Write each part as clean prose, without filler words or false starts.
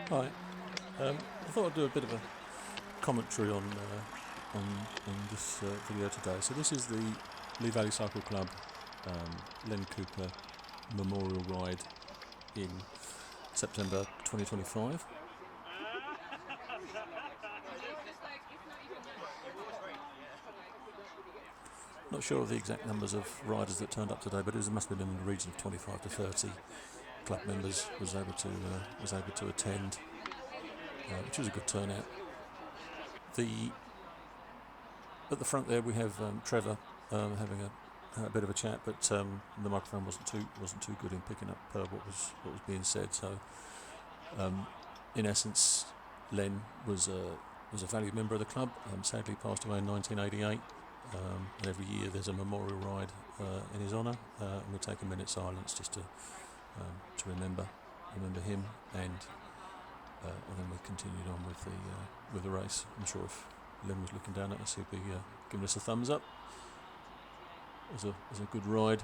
Hi. I thought I'd do a bit of a commentary on this video today. So this is the Lea Valley Cycle Club Len Cooper Memorial Ride in September 2025. Not sure of the exact numbers of riders that turned up today, but it must have been in the region of 25 to 30 club members was able to attend, which was a good turnout. At the front there we have Trevor having a bit of a chat, but the microphone wasn't too good in picking up what was being said. So in essence, Len was a valued member of the club. Sadly passed away in 1988. And every year there's a memorial ride in his honour, and we take a minute's silence just to remember him, and then we continued on with the race. I'm sure if Len was looking down at us, he'd be giving us a thumbs up. It was a good ride.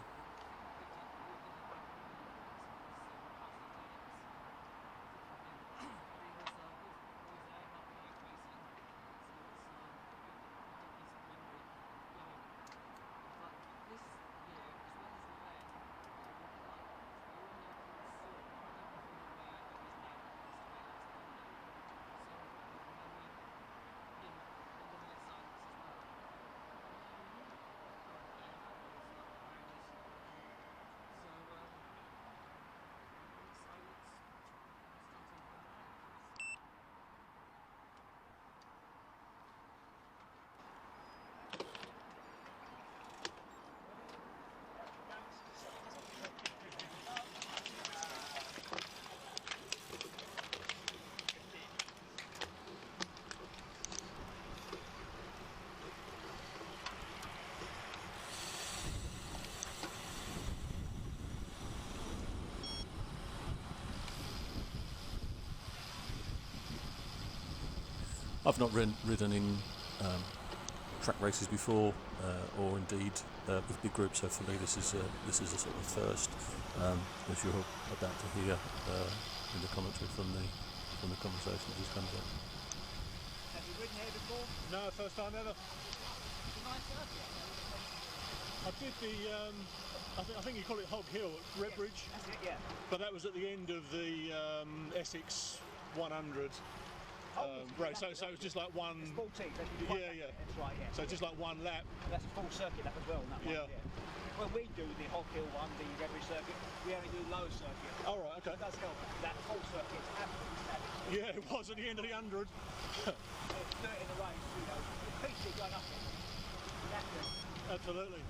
I've not ridden in track races before, or indeed with big groups. So for me, this is a sort of first, as you're about to hear in the commentary from the conversation that just comes up. Have you ridden here before? No, first time ever. I did I think you call it Hog Hill at Redbridge. That's it, yeah. But that was at the end of the Essex 100 race. So it was just like one. It's 14. Yeah. That's right, yeah. So just like one lap. That's a full circuit lap as well. That one, Yeah. When we do the Hog Hill one, the Redbridge circuit, we only do the lower circuit. Oh right, okay. It does help. That full circuit is absolutely savage. Yeah, it was at the end of the 100. It's dirt in the race, you know. The PC going up there. Exactly. Absolutely.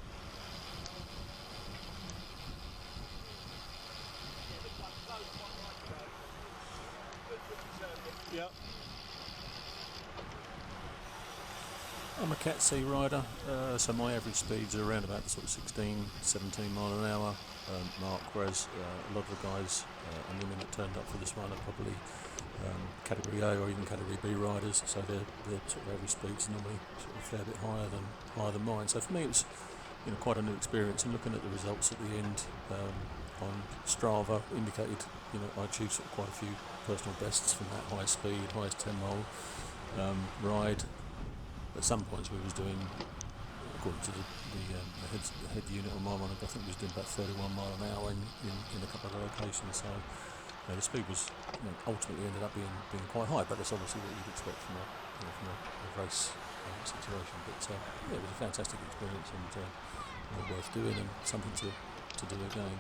Yeah, this one goes quite right to go. Good circuit. Yeah. I'm a Cat C rider, so my average speeds are around about the sort of 16, 17 mile an hour mark, whereas a lot of the guys and women that turned up for this one are probably category A or even category B riders, so their sort of average speeds are normally sort of a fair bit higher than mine. So for me, it was quite a new experience, and looking at the results at the end on Strava indicated I achieved sort of quite a few personal bests from that high speed, highest 10 mile ride. At some points we was doing, according to the head unit on my one, I think we was doing about 31 mile an hour in a couple of locations. So the speed was ultimately ended up being quite high, but that's obviously what you'd expect from a race situation. But it was a fantastic experience and worth doing, and something to do again.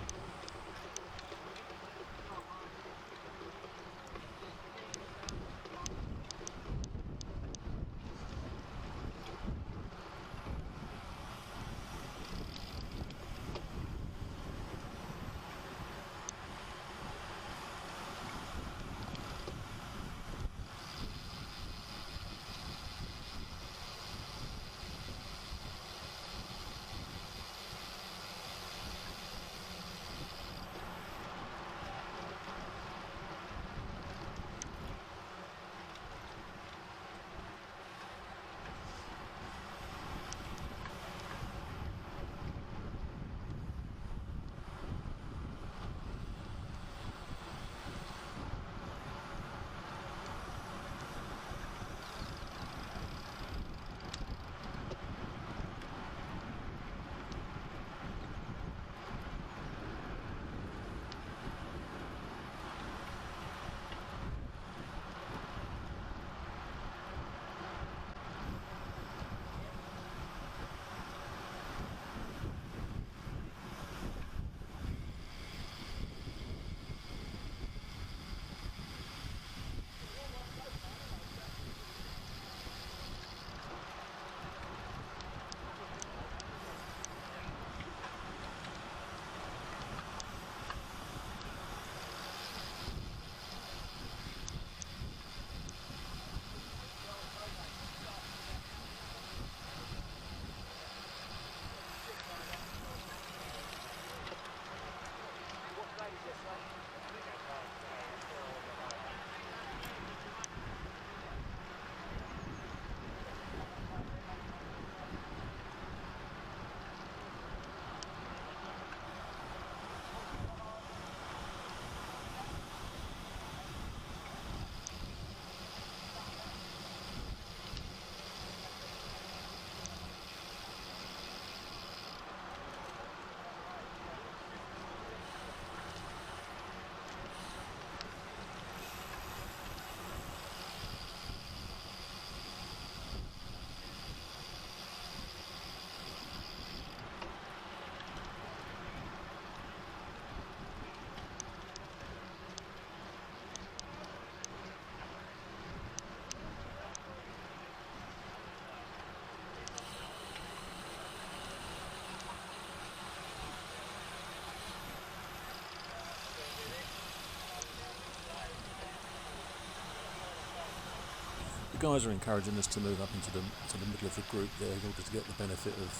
guys are encouraging us to move up into the middle of the group there in order to get the benefit of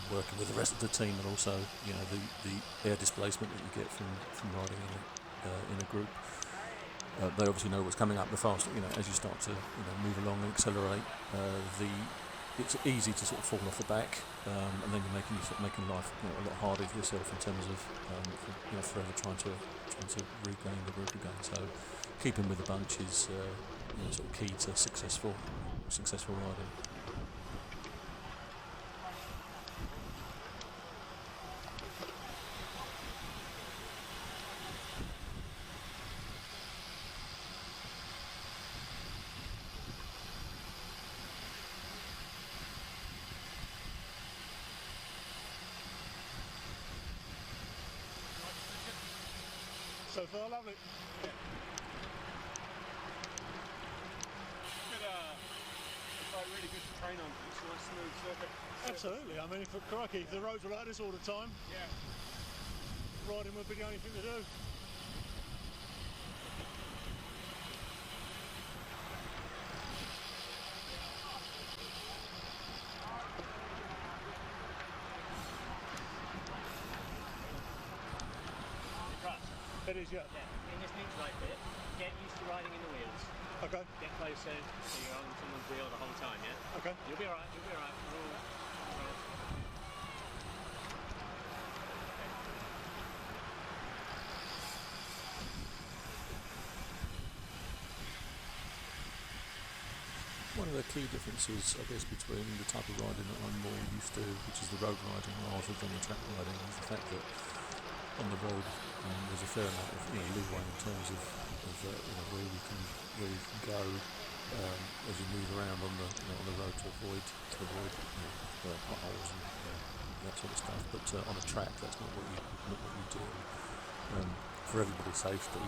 working with the rest of the team, and also the air displacement that you get from riding in a group. They obviously know what's coming up. The faster, as you start to move along and accelerate, it's easy to sort of fall off the back, and then you're making life a lot harder for yourself in terms of forever trying to regain the group again. So keeping with the bunch is sort of key to successful riding. So far, lovely. Good, it's like really good to train on. It's a nice smooth circuit. Absolutely. I mean, crikey, if the roads were like this all the time, Yeah. riding would be the only thing to do. It is, yeah. Yeah. In this neutral right bit, get used to riding in the wheels. Okay. Get closer, so you're on someone's wheel the whole time, yeah? Okay. You'll be alright, you'll be alright. One of the key differences, I guess, between the type of riding that I'm more used to, which is the road riding rather than the track riding, is the fact that on the road there's a fair amount of leeway in terms of where you can go as you move around on the road to avoid potholes and that sort of stuff. But on a track, that's not what you do. For everybody's safety,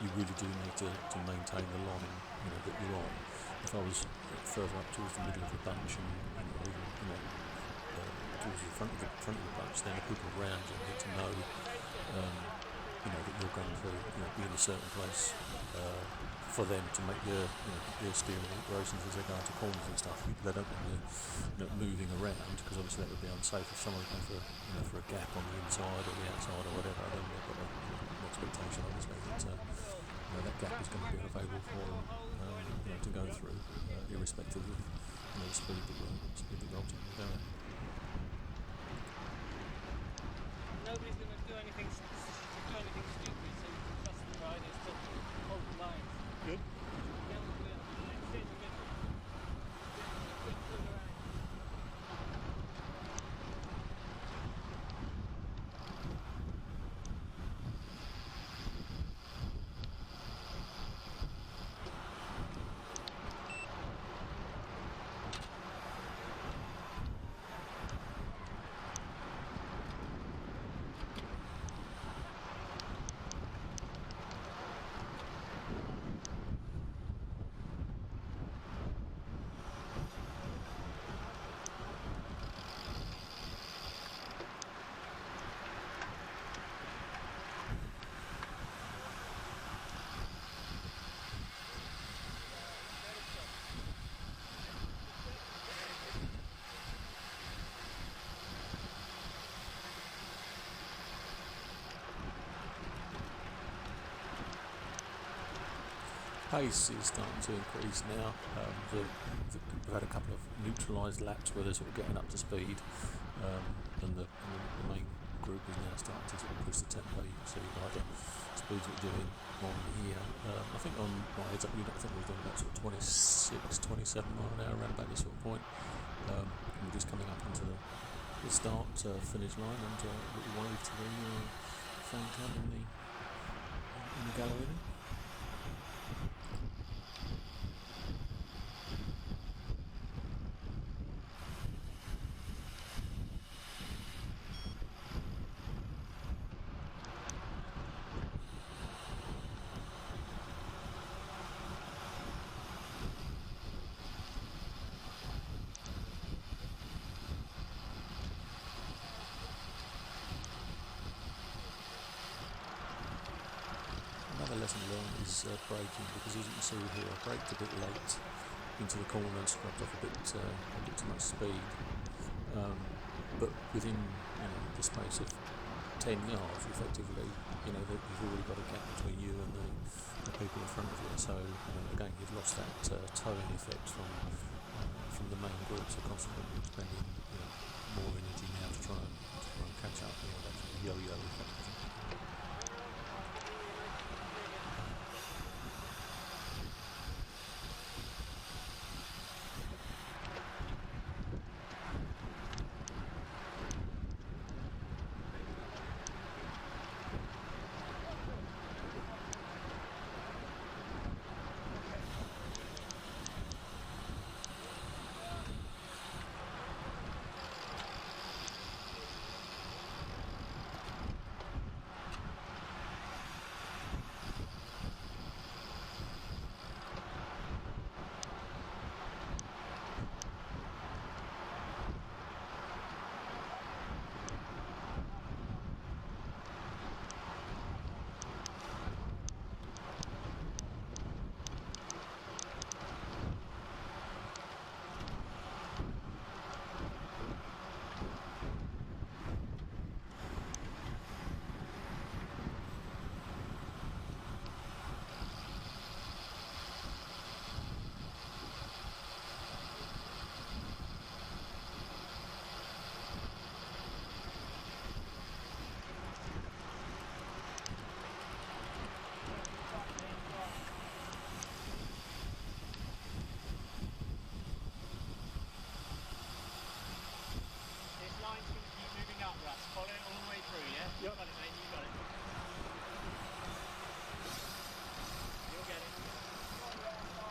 you really do need to maintain the line that you're on. If I was further up towards the middle of the bunch and even towards the front of the bunch, then the people around you need to know that you're going to be in a certain place for them to make their steering operations as they go into corners and stuff. They don't want you moving around, because obviously that would be unsafe. If someone's going for a gap on the inside or the outside or whatever, then they've got an expectation obviously that that gap is going to be available for them to go through, irrespective of the speed that you're ultimately going. Nobody's going to do anything stupid, so you can trust the riders to hold the lines. Good. Pace is starting to increase now. We've had a couple of neutralised laps where they're sort of getting up to speed, and the main group is now starting to sort of push the tempo. You can see by the speeds we're doing on here. I think on my heads up unit, I think we're doing about sort of 26, 27 mile an hour around about this sort of point. And we're just coming up into the start finish line, and we'll wave to the fan club in the gallery. lesson learned is braking, because as you can see here, I braked a bit late into the corner and scrubbed off a bit too much speed. But within the space of 10 yards, effectively, you've already got a gap between you and the people in front of you. So again, you've lost that towing effect from the main group. So consequently, spending more energy now to try and catch up. That sort of yo-yo effect. Yep. Got it, mate, you got it. You'll get it. Go on, you got it.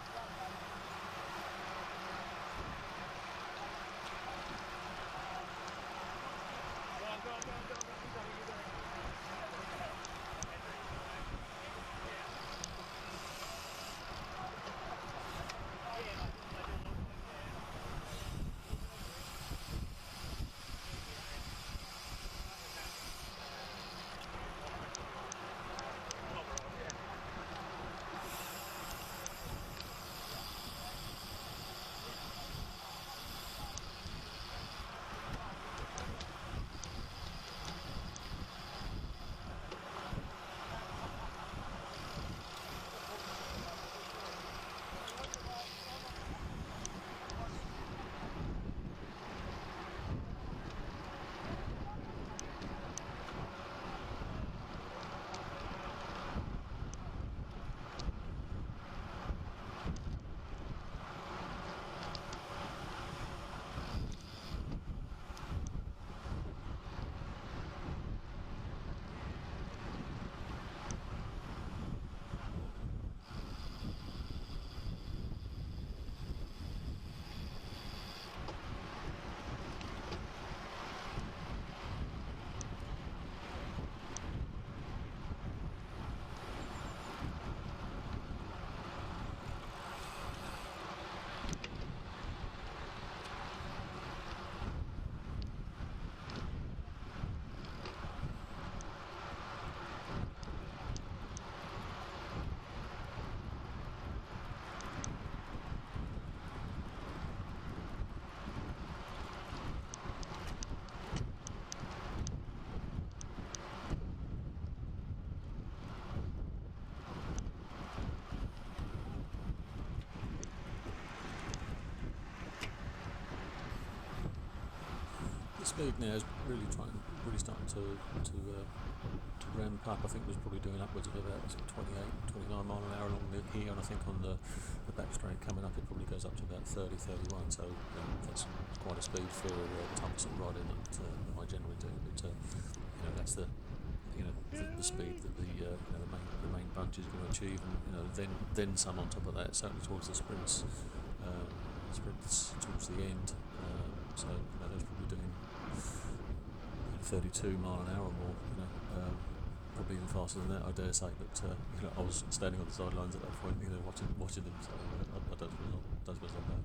The speed now is really starting to ramp up. I think it was probably doing upwards of about 28, 29 mile an hour along here, and I think on the back straight coming up it probably goes up to about 30, 31. So that's quite a speed for the type of riding that I generally do. But that's the speed that the main bunch is going to achieve, and then some on top of that. Certainly towards the sprints towards the end. So those probably doing 32 mile an hour or more. Probably even faster than that, I dare say. But I was standing on the sidelines at that point, watching them. So I don't suppose I'm bad.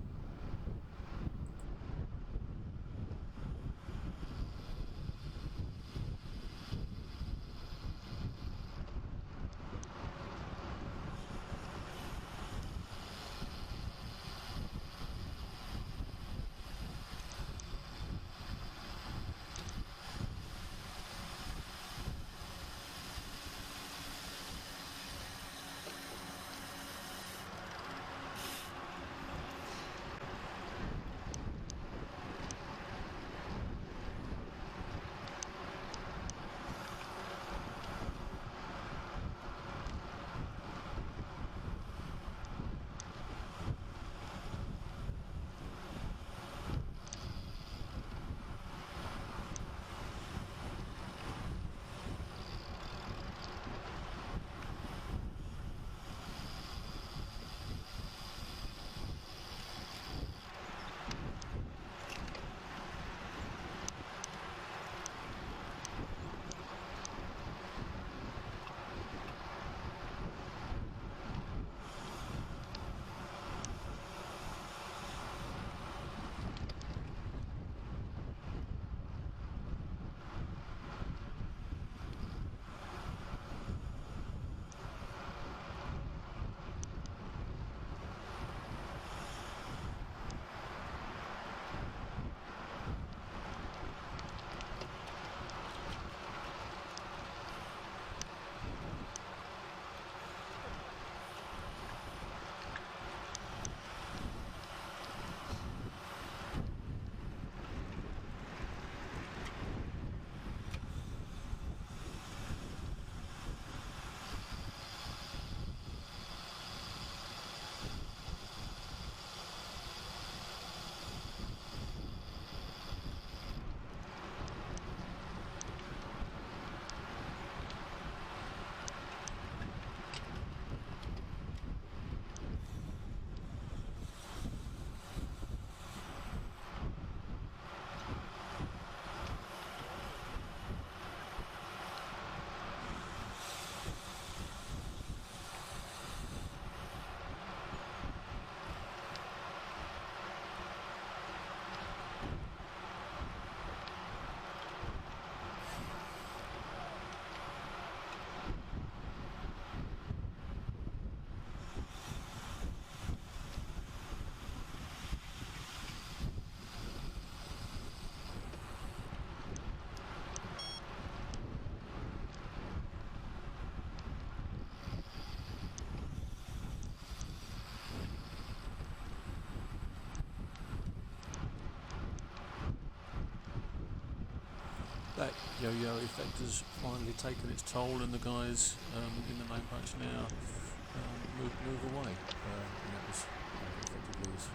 That yo-yo effect has finally taken its toll, and the guys in the main bunch now move away. And that was effectively as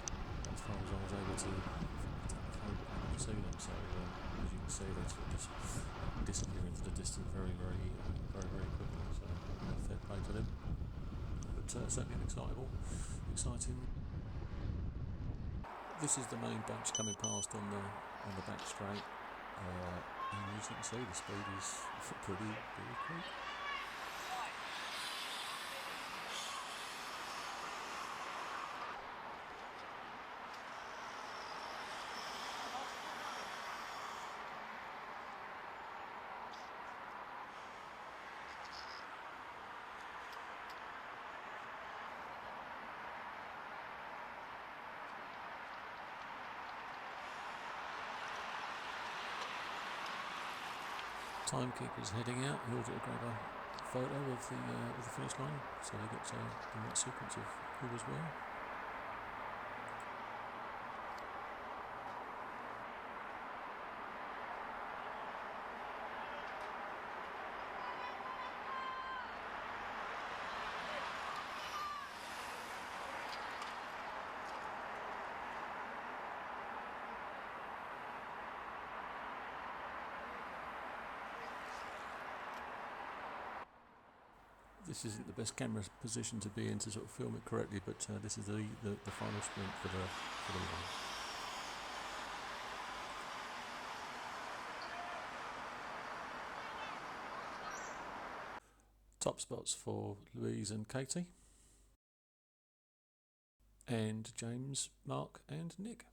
far as I was able to see them. So as you can see, they sort of just disappear into the distance very quickly. So fair play to them. But certainly an exciting. This is the main bunch coming past on the back straight, and as you can see, the speed is pretty quick. Timekeeper's heading out. He'll grab a photo of the finish line, so they get the right sequence of who was where. This isn't the best camera position to be in to sort of film it correctly, but this is the final sprint for the line. Top spots for Louise and Katie, and James, Mark and Nick.